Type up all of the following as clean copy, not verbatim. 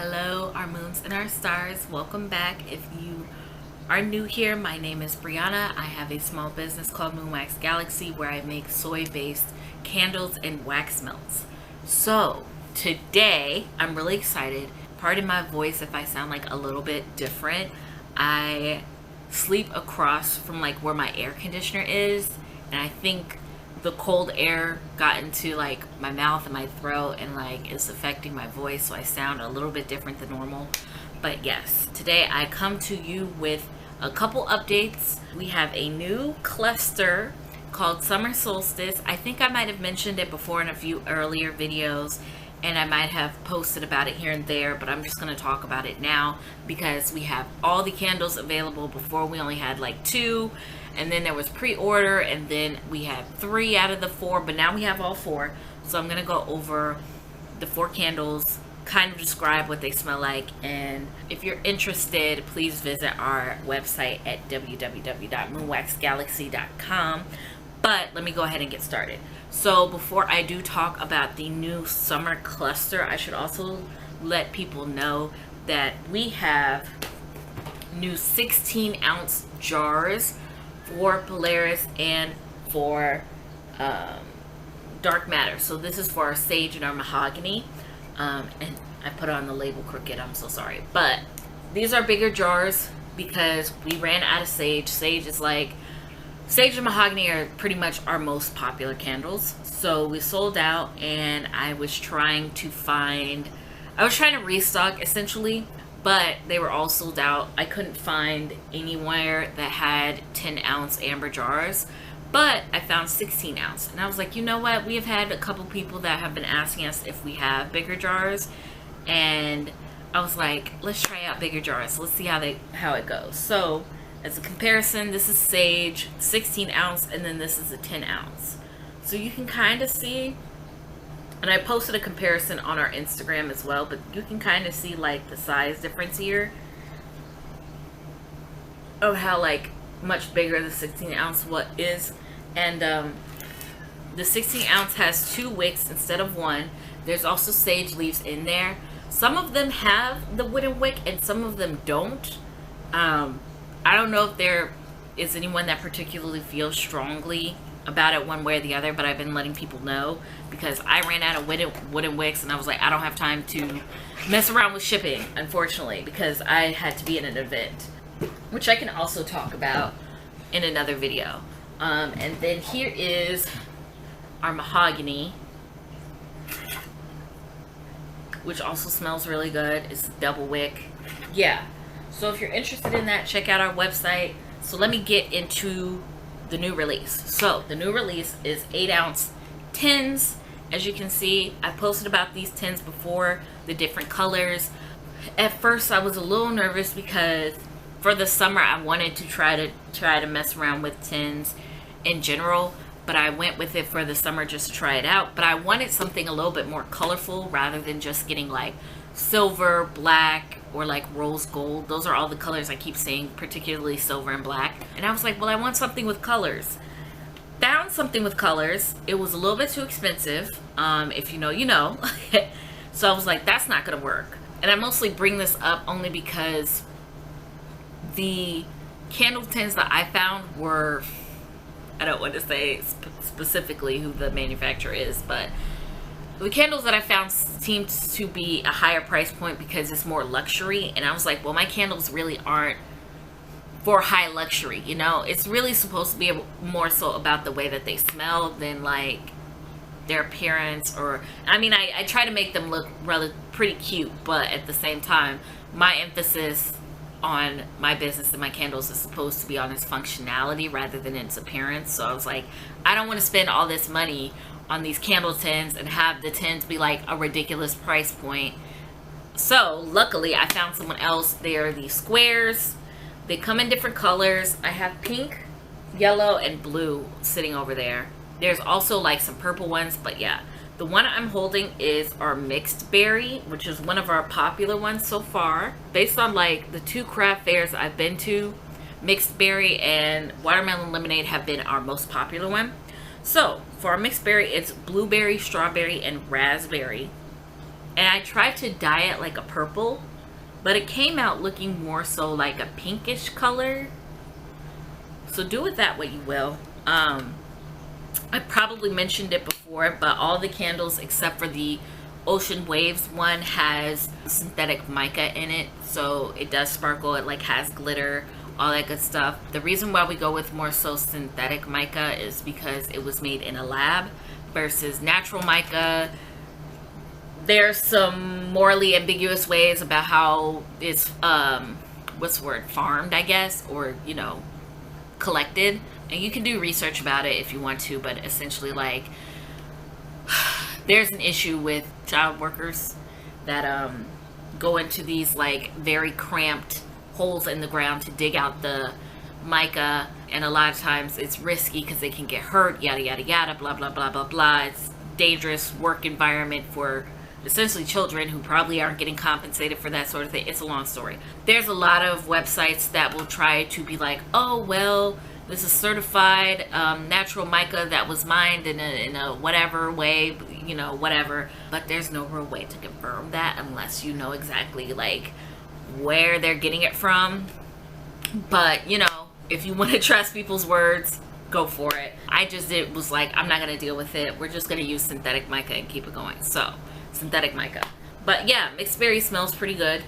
Hello, our moons and our stars. Welcome back. If you are new here, my name is Brianna. I have a small business called Moon Wax Galaxy where I make soy-based candles and wax melts. So today, I'm really excited. Pardon my voice if I sound like a little bit different. I sleep across from like where my air conditioner is, and I think the cold air got into like my mouth and my throat and like it's affecting my voice, so I sound a little bit different than normal. But yes, today I come to you with a couple updates. We have a new cluster called Summer Solstice. I think I might have mentioned it before in a few earlier videos, and I might have posted about it here and there, but I'm just going to talk about it now because we have all the candles available. Before we only had like 2, and then there was pre-order, and then we had 3 out of the 4, but now we have all 4. So I'm going to go over the 4 candles, kind of describe what they smell like, and if you're interested, please visit our website at www.moonwaxgalaxy.com. But let me go ahead and get started. So before I do talk about the new summer cluster, I should also let people know that we have new 16-ounce jars for Polaris and for dark matter. So this is for our sage and our mahogany, and I put on the label crooked, I'm so sorry, but these are bigger jars because we ran out of sage. Sage and mahogany are pretty much our most popular candles, so we sold out, and I was trying to restock essentially, but they were all sold out. I couldn't find anywhere that had 10-ounce amber jars, but I found 16-ounce, and I was like, you know what, we have had a couple people that have been asking us if we have bigger jars, and I was like, let's try out bigger jars, let's see how it goes. So as a comparison, this is sage 16-ounce, and then this is a 10-ounce. So you can kind of see, and I posted a comparison on our Instagram as well, but you can kind of see like the size difference here of how like much bigger the 16-ounce is. And the 16-ounce has 2 wicks instead of 1. There's also sage leaves in there. Some of them have the wooden wick and some of them don't. I don't know if there is anyone that particularly feels strongly about it one way or the other, but I've been letting people know because I ran out of wooden wicks, and I was like, I don't have time to mess around with shipping, unfortunately, because I had to be in an event, which I can also talk about in another video. And then here is our mahogany, which also smells really good. It's double wick. Yeah. So if you're interested in that, check out our website. So let me get into the new release. So the new release is 8-ounce tins. As you can see, I posted about these tins before, the different colors. At first I was a little nervous because for the summer I wanted to try to mess around with tins in general, but I went with it for the summer just to try it out. But I wanted something a little bit more colorful rather than just getting like silver, black, or like rose gold. Those are all the colors I keep saying, particularly silver and black. And I was like, well, I want something with colors. Found something with colors. It was a little bit too expensive. If you know, you know. So I was like, that's not gonna work. And I mostly bring this up only because the candle tins that I found were, I don't want to say specifically who the manufacturer is, but the candles that I found seemed to be a higher price point because it's more luxury. And I was like, well, my candles really aren't for high luxury, you know? It's really supposed to be more so about the way that they smell than like their appearance. Or, I mean, I try to make them look pretty cute, but at the same time, my emphasis on my business and my candles is supposed to be on its functionality rather than its appearance. So I was like, I don't want to spend all this money on these candle tins and have the tins be like a ridiculous price point. So luckily I found someone else. They are these squares. They come in different colors. I have pink, yellow, and blue sitting over there. There's also like some purple ones, but yeah, the one I'm holding is our mixed berry, which is one of our popular ones so far. Based on like the 2 craft fairs I've been to, mixed berry and watermelon lemonade have been our most popular one. So for our mixed berry, it's blueberry, strawberry, and raspberry. And I tried to dye it like a purple, but it came out looking more so like a pinkish color. So do with that what you will. I probably mentioned it before, but all the candles except for the Ocean Waves one has synthetic mica in it, so it does sparkle. It like has glitter, all that good stuff. The reason why we go with more so synthetic mica is because it was made in a lab versus natural mica. There's some morally ambiguous ways about how it's what's the word, farmed, I guess, or you know, collected. And you can do research about it if you want to, but essentially, like, there's an issue with child workers that go into these like very cramped holes in the ground to dig out the mica, and a lot of times it's risky because they can get hurt, yada yada yada, blah blah blah blah blah. It's dangerous work environment for essentially children who probably aren't getting compensated for that sort of thing. It's a long story. There's a lot of websites that will try to be like, oh well, this is certified natural mica that was mined in a whatever way, you know, whatever. But there's no real way to confirm that unless you know exactly like where they're getting it from. But you know, if you want to trust people's words, go for it. It was like, I'm not gonna deal with it. We're just gonna use synthetic mica and keep it going. So synthetic mica. But yeah, mixed berry smells pretty good.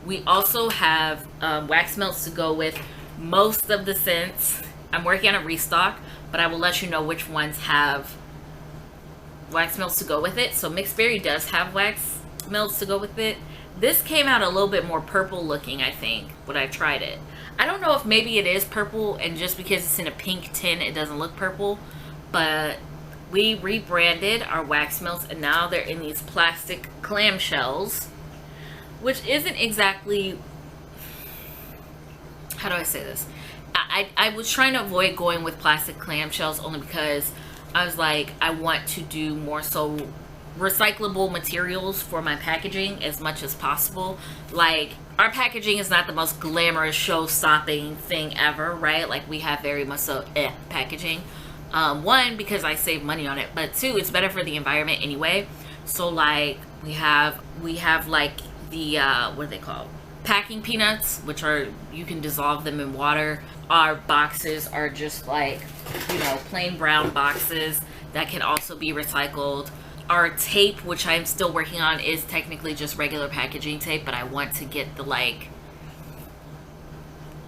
We also have wax melts to go with most of the scents. I'm working on a restock, but I will let you know which ones have wax melts to go with it. So mixed berry does have wax melts to go with it. This came out a little bit more purple looking, I think, when I tried it. I don't know if maybe it is purple and just because it's in a pink tin it doesn't look purple, but we rebranded our wax melts and now they're in these plastic clamshells, which isn't exactly, how do I say this? I was trying to avoid going with plastic clamshells only because I was like, I want to do more so recyclable materials for my packaging as much as possible. Like, our packaging is not the most glamorous show-stopping thing ever, right? Like, we have very much so packaging. One, because I save money on it, but two, it's better for the environment anyway. So like, we have like the what are they called, packing peanuts, which are, you can dissolve them in water. Our boxes are just like, you know, plain brown boxes that can also be recycled. Our tape, which I'm still working on, is technically just regular packaging tape, but I want to get the like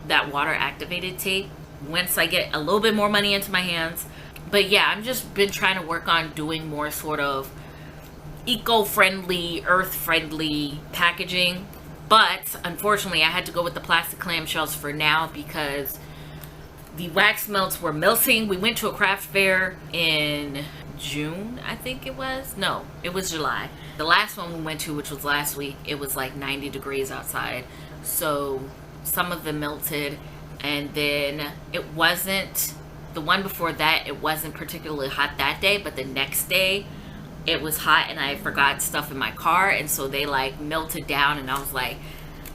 that water activated tape once I get a little bit more money into my hands. But yeah, I've just been trying to work on doing more sort of eco-friendly, earth-friendly packaging. But unfortunately, I had to go with the plastic clamshells for now because the wax melts were melting. We went to a craft fair in June, I think it was. No, it was July. The last one we went to, which was last week, it was like 90 degrees outside. So some of them melted. And then it wasn't, the one before that, it wasn't particularly hot that day, but the next day it was hot and I forgot stuff in my car, and so they like melted down, and I was like,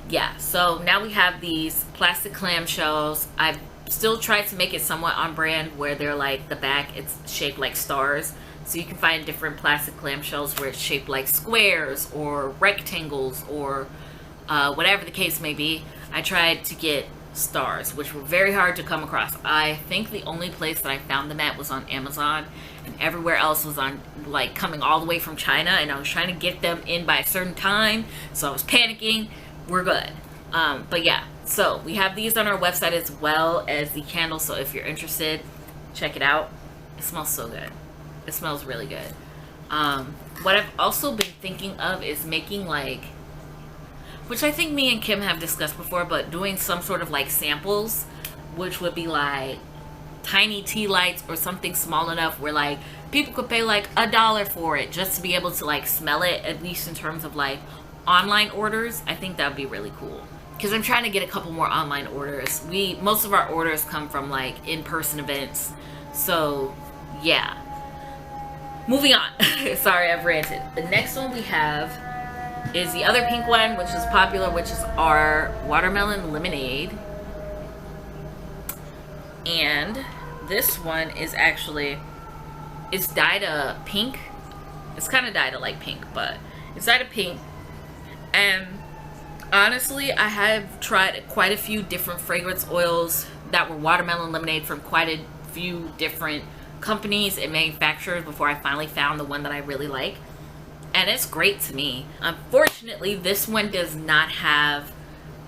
yeah. So now we have these plastic clamshells. I've still tried to make it somewhat on brand where they're like, the back, it's shaped like stars. So you can find different plastic clamshells where it's shaped like squares or rectangles or whatever the case may be. I tried to get stars, which were very hard to come across. I think the only place that I found them at was on Amazon, and everywhere else was on like coming all the way from China, and I was trying to get them in by a certain time, so I was panicking. We're good. But yeah, so we have these on our website as well as the candle, so if you're interested, check it out. It smells so good. It smells really good. What I've also been thinking of is making like, which I think me and Kim have discussed before, but doing some sort of like samples, which would be like tiny tea lights or something small enough where like people could pay like $1 for it just to be able to like smell it, at least in terms of like online orders. I think that would be really cool because I'm trying to get a couple more online orders. Most of our orders come from like in-person events. So yeah, moving on. Sorry, I've ranted. The next one we have is the other pink one, which is popular, which is our watermelon lemonade. And this one is actually, it's dyed a pink. It's kind of dyed a light pink, but It's out of pink. And honestly, I have tried quite a few different fragrance oils that were watermelon lemonade from quite a few different companies and manufacturers before I finally found the one that I really like. And it's great to me. Unfortunately, this one does not have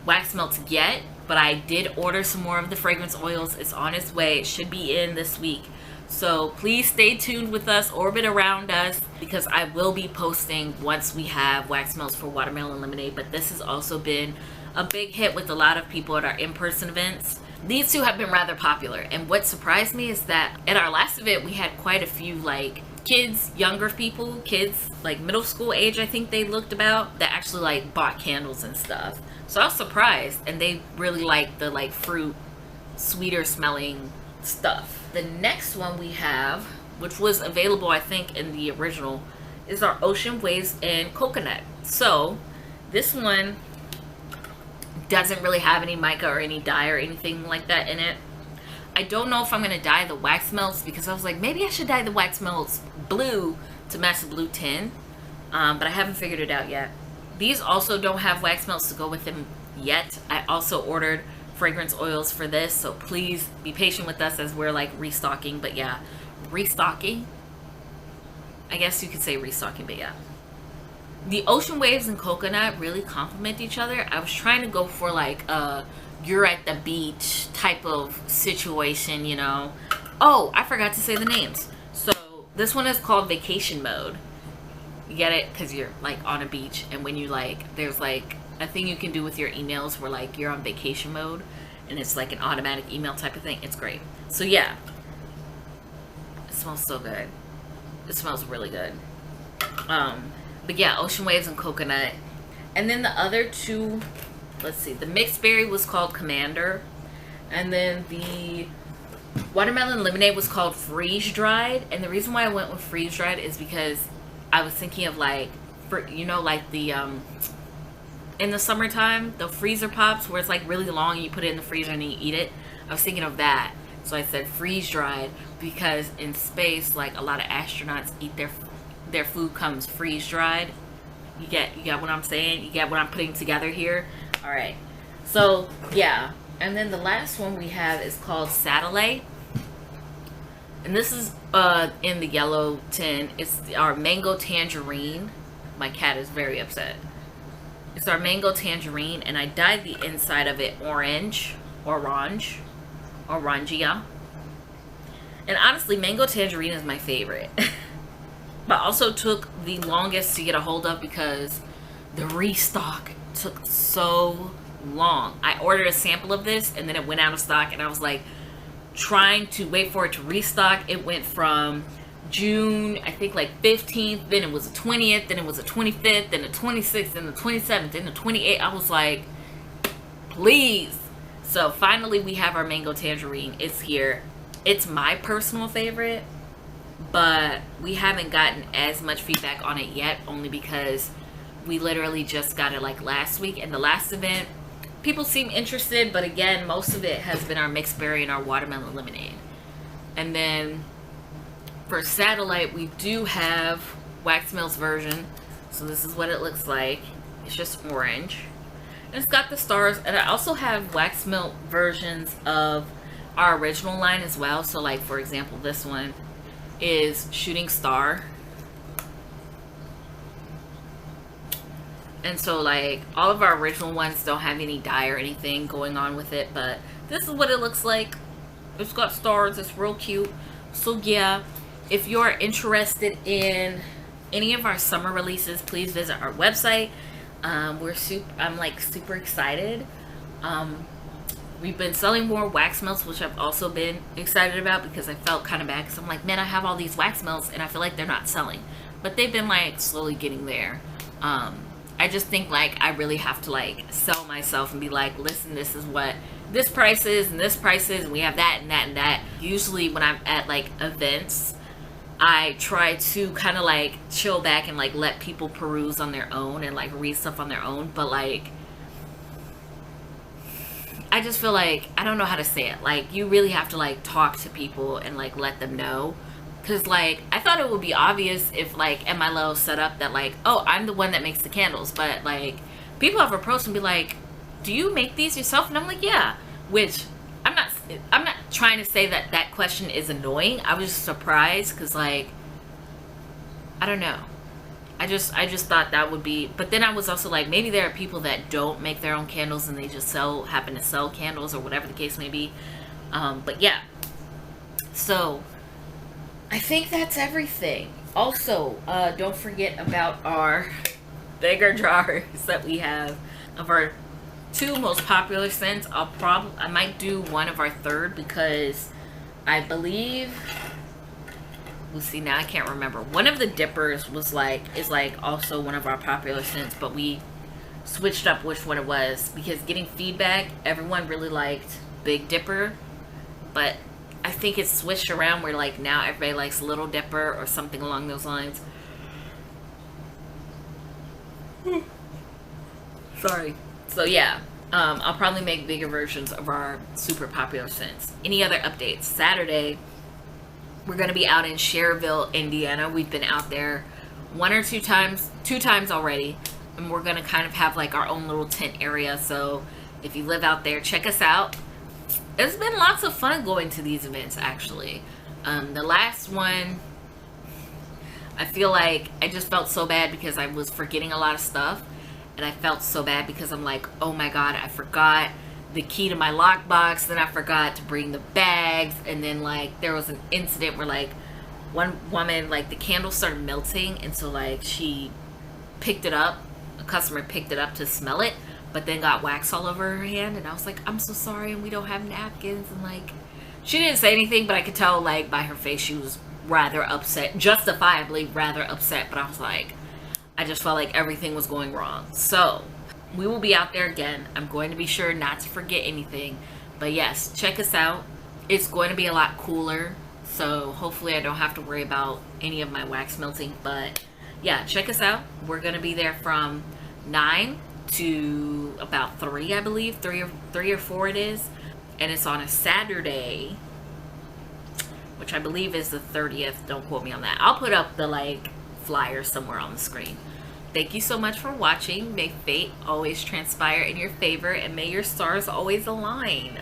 wax melts yet, but I did order some more of the fragrance oils. It's on its way. It should be in this week. So please stay tuned with us, orbit around us, because I will be posting once we have wax melts for watermelon lemonade. But this has also been a big hit with a lot of people at our in-person events. These two have been rather popular, and what surprised me is that at our last event we had quite a few like kids, younger people, kids like middle school age, I think they looked about, that actually like bought candles and stuff. So I was surprised, and they really liked the like fruit, sweeter smelling stuff. The next one we have, which was available I think in the original, is our Ocean Waves and Coconut. So this one doesn't really have any mica or any dye or anything like that in it. I don't know if I'm gonna dye the wax melts, because I was like, maybe I should dye the wax melts blue to match the blue tin, but I haven't figured it out yet. These also don't have wax melts to go with them yet. I also ordered fragrance oils for this, so please be patient with us as we're like restocking. But yeah, restocking, I guess you could say restocking, but yeah. The Ocean Waves and Coconut really complement each other. I was trying to go for like a you're at the beach type of situation, you know. Oh, I forgot to say the names. So this one is called Vacation Mode. You get it? Because you're like on a beach, and when you like, there's like a thing you can do with your emails where like you're on vacation mode, and it's like an automatic email type of thing. It's great. So yeah, it smells so good. It smells really good. But yeah, Ocean Waves and Coconut. And then the other two, let's see, the mixed berry was called Commander, and then the watermelon lemonade was called Freeze Dried. And the reason why I went with Freeze Dried is because I was thinking of like, for, you know, like the in the summertime, the freezer pops where it's like really long and you put it in the freezer and you eat it. I was thinking of that, so I said freeze dried, because in space, like a lot of astronauts eat their food comes freeze dried. You get what I'm saying? You get what I'm putting together here? All right. So yeah, and then the last one we have is called Satellite, and this is in the yellow tin. It's our mango tangerine. My cat is very upset. It's our mango tangerine, and I dyed the inside of it orange. Orangia. And honestly, mango tangerine is my favorite. But also took the longest to get a hold of because the restock took so long. I ordered a sample of this and then it went out of stock, and I was like trying to wait for it to restock. It went from June, I think like 15th, then it was the 20th, then it was the 25th, then the 26th, then the 27th, then the 28th. I was like, please. So finally we have our mango tangerine. It's here. It's my personal favorite, but we haven't gotten as much feedback on it yet, only because we literally just got it like last week. And the last event, people seem interested, but again, most of it has been our mixed berry and our watermelon lemonade. And then for Satellite, we do have wax melts version. So this is what it looks like. It's just orange, and it's got the stars. And I also have wax melt versions of our original line as well. So like, for example, this one is Shooting Star. And so like all of our original ones don't have any dye or anything going on with it, but this is what it looks like. It's got stars. It's real cute. So yeah, if you're interested in any of our summer releases, please visit our website. I'm like super excited. We've been selling more wax melts, which I've also been excited about, because I felt kind of bad, because I'm like, man, I have all these wax melts and I feel like they're not selling, but they've been like slowly getting there. I just think like I really have to like sell myself and be like, listen, this is what this price is and this price is, and we have that and that and that. Usually when I'm at like events, I try to kind of like chill back and like let people peruse on their own and like read stuff on their own. But like, I just feel like, I don't know how to say it. Like, you really have to like talk to people and like let them know, Because, like, I thought it would be obvious if, like, MLO set up that, like, oh, I'm the one that makes the candles. But, like, people have approached and be like, do you make these yourself? And I'm like, yeah. Which, I'm not trying to say that that question is annoying. I was just surprised because, like, I don't know. I just thought that would be... But then I was also like, maybe there are people that don't make their own candles and they just happen to sell candles or whatever the case may be. But, yeah. So... I think that's everything. Also, don't forget about our bigger jars that we have of our 2 most popular scents. I might do one of our third because I believe, we'll see, now I can't remember. One of the dippers is like also one of our popular scents, but we switched up which one it was because getting feedback, everyone really liked Big Dipper, but I think it's switched around where, like, now everybody likes Little Dipper or something along those lines. Sorry. So, yeah. I'll probably make bigger versions of our super popular scents. Any other updates? Saturday, we're going to be out in Cherville, Indiana. We've been out there 1 or 2 times. 2 times already. And we're going to kind of have, like, our own little tent area. So, if you live out there, check us out. It's been lots of fun going to these events, actually. The last one, I feel like I just felt so bad because I was forgetting a lot of stuff. And I felt so bad because I'm like, oh my god, I forgot the key to my lockbox. Then I forgot to bring the bags. And then, like, there was an incident where, like, one woman, like, the candle started melting. And so, like, she picked it up. A customer picked it up to smell it, but then got wax all over her hand. And I was like, I'm so sorry, and we don't have napkins. And, like, she didn't say anything, but I could tell, like, by her face she was rather upset, justifiably rather upset. But I was like, I just felt like everything was going wrong. So we will be out there again. I'm going to be sure not to forget anything, but yes, check us out. It's going to be a lot cooler, so hopefully I don't have to worry about any of my wax melting. But yeah, check us out. We're going to be there from 9 to about 3, I believe. 3 or 4 it is. And it's on a Saturday, which I believe is the 30th. Don't quote me on that. I'll put up the, like, flyer somewhere on the screen. Thank you so much for watching. May fate always transpire in your favor, and may your stars always align.